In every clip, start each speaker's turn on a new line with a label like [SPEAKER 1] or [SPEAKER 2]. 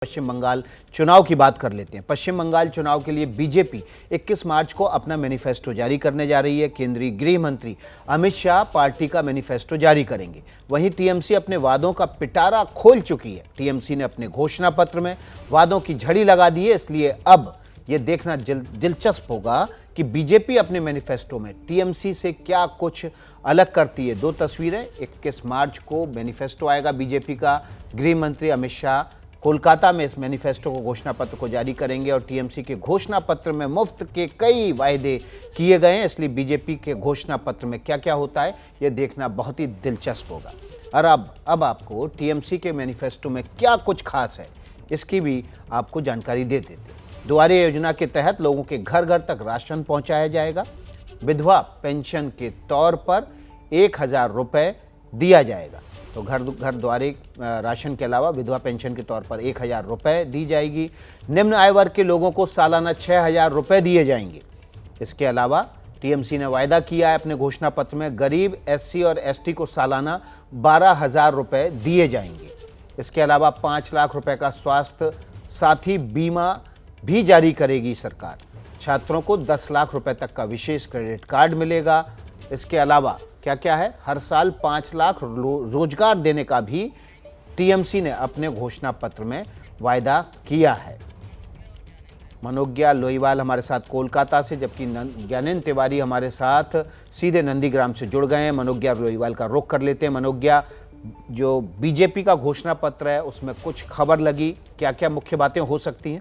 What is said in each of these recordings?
[SPEAKER 1] पश्चिम बंगाल चुनाव की बात कर लेते हैं। पश्चिम बंगाल चुनाव के लिए बीजेपी 21 मार्च को अपना मैनिफेस्टो जारी करने जा रही है। केंद्रीय गृह मंत्री अमित शाह पार्टी का मैनिफेस्टो जारी करेंगे। वहीं टीएमसी अपने वादों का पिटारा खोल चुकी है। टीएमसी ने अपने घोषणा पत्र में वादों की झड़ी लगा दी है। इसलिए अब ये देखना दिलचस्प होगा कि बीजेपी अपने मैनिफेस्टो में टीएमसी से क्या कुछ अलग करती है। दो तस्वीरें, 21 मार्च को मैनिफेस्टो आएगा बीजेपी का। गृह मंत्री अमित शाह कोलकाता में इस मैनिफेस्टो को घोषणा पत्र को जारी करेंगे और टीएमसी के घोषणा पत्र में मुफ्त के कई वायदे किए गए हैं। इसलिए बीजेपी के घोषणा पत्र में क्या क्या होता है ये देखना बहुत ही दिलचस्प होगा। और अब आपको टीएमसी के मैनिफेस्टो में क्या कुछ खास है इसकी भी आपको जानकारी दे देते हैं। दुआरे योजना के तहत लोगों के घर घर तक राशन पहुंचाया जाएगा। विधवा पेंशन के तौर पर 1000 रुपये दिया जाएगा। तो घर द्वारे राशन के अलावा विधवा पेंशन के तौर पर 1000 रुपये दी जाएगी। निम्न आय वर्ग के लोगों को सालाना 6000 रुपये दिए जाएंगे। इसके अलावा टीएमसी ने वायदा किया है अपने घोषणा पत्र में गरीब एससी और एसटी को सालाना 12000 रुपये दिए जाएंगे। इसके अलावा 5 लाख रुपए का स्वास्थ्य साथी बीमा भी जारी करेगी सरकार। छात्रों को 10 लाख रुपए तक का विशेष क्रेडिट कार्ड मिलेगा। इसके अलावा क्या क्या है, हर साल 5 लाख रोजगार देने का भी टीएमसी ने अपने घोषणा पत्र में वायदा किया है। मनोज्ञा लोईवाल हमारे साथ कोलकाता से, जबकि ज्ञानेंद्र तिवारी हमारे साथ सीधे नंदीग्राम से जुड़ गए हैं। मनोज्ञा लोईवाल का रुख कर लेते हैं। मनोज्ञा, जो बीजेपी का घोषणा पत्र है उसमें कुछ खबर लगी, क्या क्या मुख्य बातें हो सकती हैं?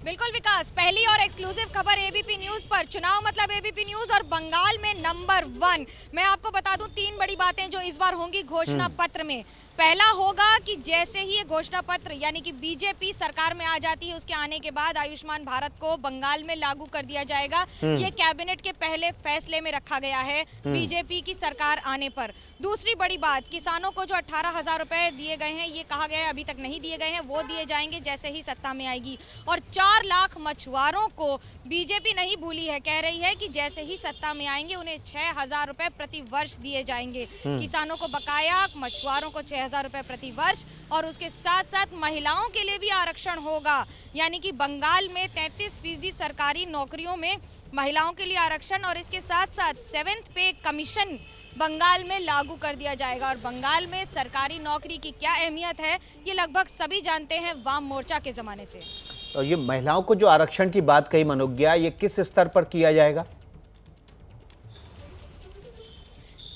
[SPEAKER 2] बिल्कुल विकास, पहली और एक्सक्लूसिव खबर एबीपी न्यूज पर। चुनाव मतलब एबीपी न्यूज और बंगाल में नंबर 1। मैं आपको बता दूं 3 बड़ी बातें जो इस बार होंगी घोषणा पत्र में। पहला होगा कि जैसे ही ये घोषणा पत्र यानी कि बीजेपी सरकार में आ जाती है उसके आने के बाद आयुष्मान भारत को बंगाल में लागू कर दिया जाएगा। ये कैबिनेट के पहले फैसले में रखा गया है बीजेपी की सरकार आने पर। दूसरी बड़ी बात, किसानों को जो 18,000 रुपए दिए गए हैं, ये कहा गया है अभी तक नहीं दिए गए हैं, वो दिए जाएंगे जैसे ही सत्ता में आएगी। और 4 लाख मछुआरों को बीजेपी नहीं भूली है, कह रही है कि जैसे ही सत्ता में आएंगे उन्हें 6000 रुपए प्रति वर्ष दिए जाएंगे। किसानों को बकाया, मछुआरों को 6000 रुपए प्रति वर्ष। और उसके साथ साथ महिलाओं के लिए भी आरक्षण होगा, यानी कि बंगाल में 33% सरकारी नौकरियों में महिलाओं के लिए आरक्षण। और इसके साथ साथ 7th पे कमीशन बंगाल में लागू कर दिया जाएगा। और बंगाल में सरकारी नौकरी की क्या अहमियत है ये लगभग सभी जानते हैं वाम मोर्चा के जमाने से।
[SPEAKER 1] तो ये महिलाओं को जो आरक्षण की बात कही मनोज्ञा, ये किस स्तर पर किया जाएगा?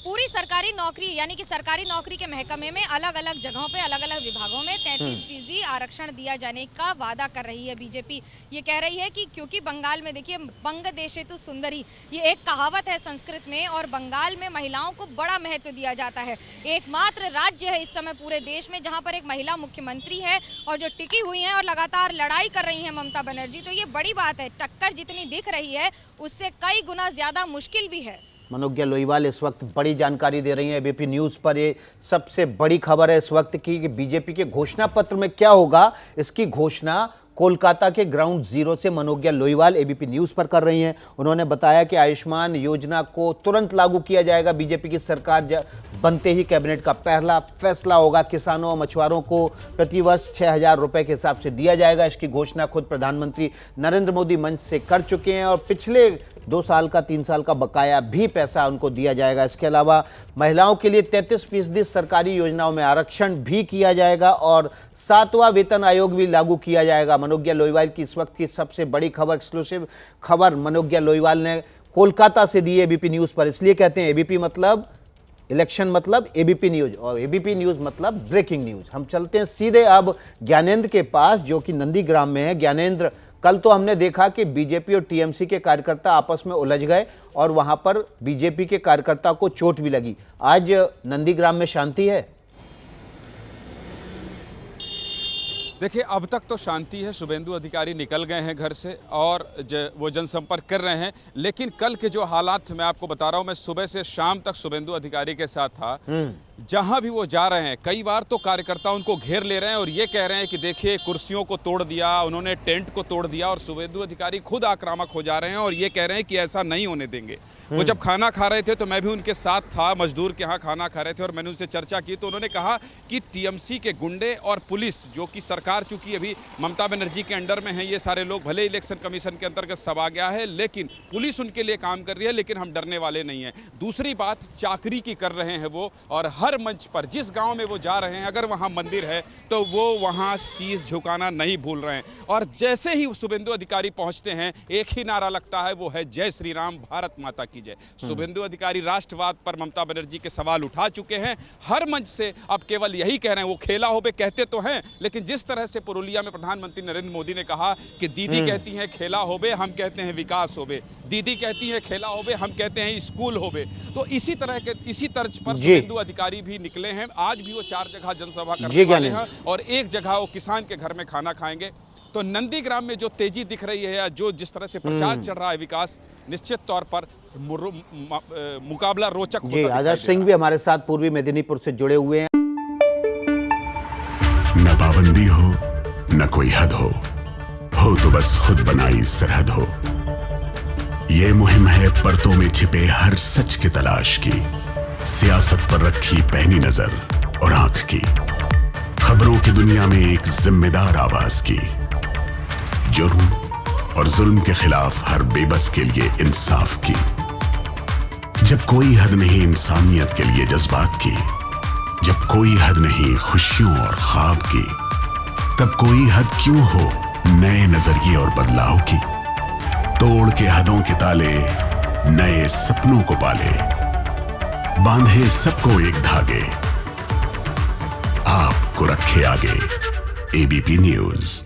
[SPEAKER 2] पूरी सरकारी नौकरी यानी कि सरकारी नौकरी के महकमे में अलग अलग जगहों पे अलग अलग विभागों में 33% आरक्षण दिया जाने का वादा कर रही है बीजेपी। ये कह रही है कि क्योंकि बंगाल में देखिए बंग देशेतु सुंदरी, ये एक कहावत है संस्कृत में, और बंगाल में महिलाओं को बड़ा महत्व दिया जाता है। एकमात्र राज्य है इस समय पूरे देश में जहाँ पर एक महिला मुख्यमंत्री है और जो टिकी हुई है और लगातार लड़ाई कर रही है ममता बनर्जी। तो ये बड़ी बात है, टक्कर जितनी दिख रही है उससे कई गुना ज्यादा मुश्किल भी है।
[SPEAKER 1] मनोज्ञा लोईवाल इस वक्त बड़ी जानकारी दे रही हैं एबीपी न्यूज़ पर। ये सबसे बड़ी खबर है इस वक्त की कि बीजेपी के घोषणा पत्र में क्या होगा, इसकी घोषणा कोलकाता के ग्राउंड जीरो से मनोज्ञा लोईवाल एबीपी न्यूज़ पर कर रही हैं। उन्होंने बताया कि आयुष्मान योजना को तुरंत लागू किया जाएगा। बीजेपी की सरकार बनते ही कैबिनेट का पहला फैसला होगा। किसानों और मछुआरों को प्रतिवर्ष 6000 रुपये के हिसाब से दिया जाएगा। इसकी घोषणा खुद प्रधानमंत्री नरेंद्र मोदी मंच से कर चुके हैं और पिछले 2 साल का 3 साल का बकाया भी पैसा उनको दिया जाएगा। इसके अलावा महिलाओं के लिए 33% सरकारी योजनाओं में आरक्षण भी किया जाएगा और 7वां वेतन आयोग भी लागू किया जाएगा। मनोज्ञा लोईवाल की इस वक्त की सबसे बड़ी खबर, एक्सक्लूसिव खबर मनोज्ञा लोईवाल ने कोलकाता से दी एबीपी न्यूज़ पर। इसलिए कहते हैं एबीपी मतलब इलेक्शन मतलब एबीपी न्यूज़ और एबीपी न्यूज़ मतलब ब्रेकिंग न्यूज़। हम चलते हैं सीधे अब ज्ञानेंद्र के पास जो कि नंदीग्राम में है। ज्ञानेंद्र, कल तो हमने देखा कि बीजेपी और टीएमसी के कार्यकर्ता आपस में उलझ गए और वहां पर बीजेपी के कार्यकर्ता को चोट भी लगी। आज नंदीग्राम में शांति है?
[SPEAKER 3] देखिए, अब तक तो शांति है। शुभेंदु अधिकारी निकल गए हैं घर से और वो जनसंपर्क कर रहे हैं। लेकिन कल के जो हालात मैं आपको बता रहा हूं, मैं सुबह से शाम तक शुभेंदु अधिकारी के साथ था। जहां भी वो जा रहे हैं कई बार तो कार्यकर्ता उनको घेर ले रहे हैं और ये कह रहे हैं कि देखिए कुर्सियों को तोड़ दिया, उन्होंने टेंट को तोड़ दिया, और शुभेंदु अधिकारी खुद आक्रामक हो जा रहे हैं और ये कह रहे हैं कि ऐसा नहीं होने देंगे। वो जब खाना खा रहे थे तो मैं भी उनके साथ था, मजदूर के यहाँ खाना खा रहे थे और मैंने उनसे चर्चा की तो उन्होंने कहा कि टीएमसी के गुंडे और पुलिस, जो कि सरकार चूंकि अभी ममता बनर्जी के अंडर में है, ये सारे लोग भले इलेक्शन कमीशन के अंतर्गत सब आ गया है लेकिन पुलिस उनके लिए काम कर रही है, लेकिन हम डरने वाले नहीं हैं। दूसरी बात, चाकरी की कर रहे हैं वो, और हर मंच पर जिस गांव में वो जा रहे हैं अगर वहां मंदिर है तो वो वहां शीश झुकाना नहीं भूल रहे हैं। और जैसे ही शुभेंदु अधिकारी पहुंचते हैं एक ही नारा लगता है, वो है जय श्री राम, भारत माता की जय। शुभेंदु अधिकारी राष्ट्रवाद पर ममता बनर्जी के सवाल उठा चुके हैं हर मंच से, अब केवल यही कह रहे हैं। वो खेला होबे कहते तो हैं, लेकिन जिस तरह से पुरुलिया में प्रधानमंत्री नरेंद्र मोदी ने कहा कि दीदी कहती हैं खेला होबे, हम कहते हैं विकास होबे, दीदी कहती है खेला होबे, हम कहते हैं स्कूल होबे। तो इसी तरह के इसी तर्ज पर शुभेंदु अधिकारी भी निकले हैं। आज भी वो 4 जगह जनसभा करने वाले हैं और एक जगह वो किसान के घर में खाना खाएंगे। तो नंदीग्राम में जो तेजी दिख रही है या जो जिस तरह से प्रचार चल रहा है विकास, निश्चित तौर पर मुकाबला रोचक होता दिखाई दे रहा है।
[SPEAKER 1] आजाद सिंह भी हमारे साथ पूर्वी मेदिनीपुर से जुड़े हुए हैं।
[SPEAKER 4] न पाबंदी हो न कोई हद हो तो बस खुद बनाई सरहद हो। ये मुहिम है परतों में छिपे हर सच की तलाश की, सियासत पर रखी पैनी नजर और आंख की, खबरों की दुनिया में एक जिम्मेदार आवाज की, जुर्म और जुल्म के खिलाफ हर बेबस के लिए इंसाफ की। जब कोई हद नहीं इंसानियत के लिए जज्बात की, जब कोई हद नहीं खुशियों और ख्वाब की, तब कोई हद क्यों हो नए नजरिए और बदलाव की। तोड़ के हदों के ताले नए सपनों को पाले, बांधे सबको एक धागे, आपको रखे आगे एबीपी न्यूज़।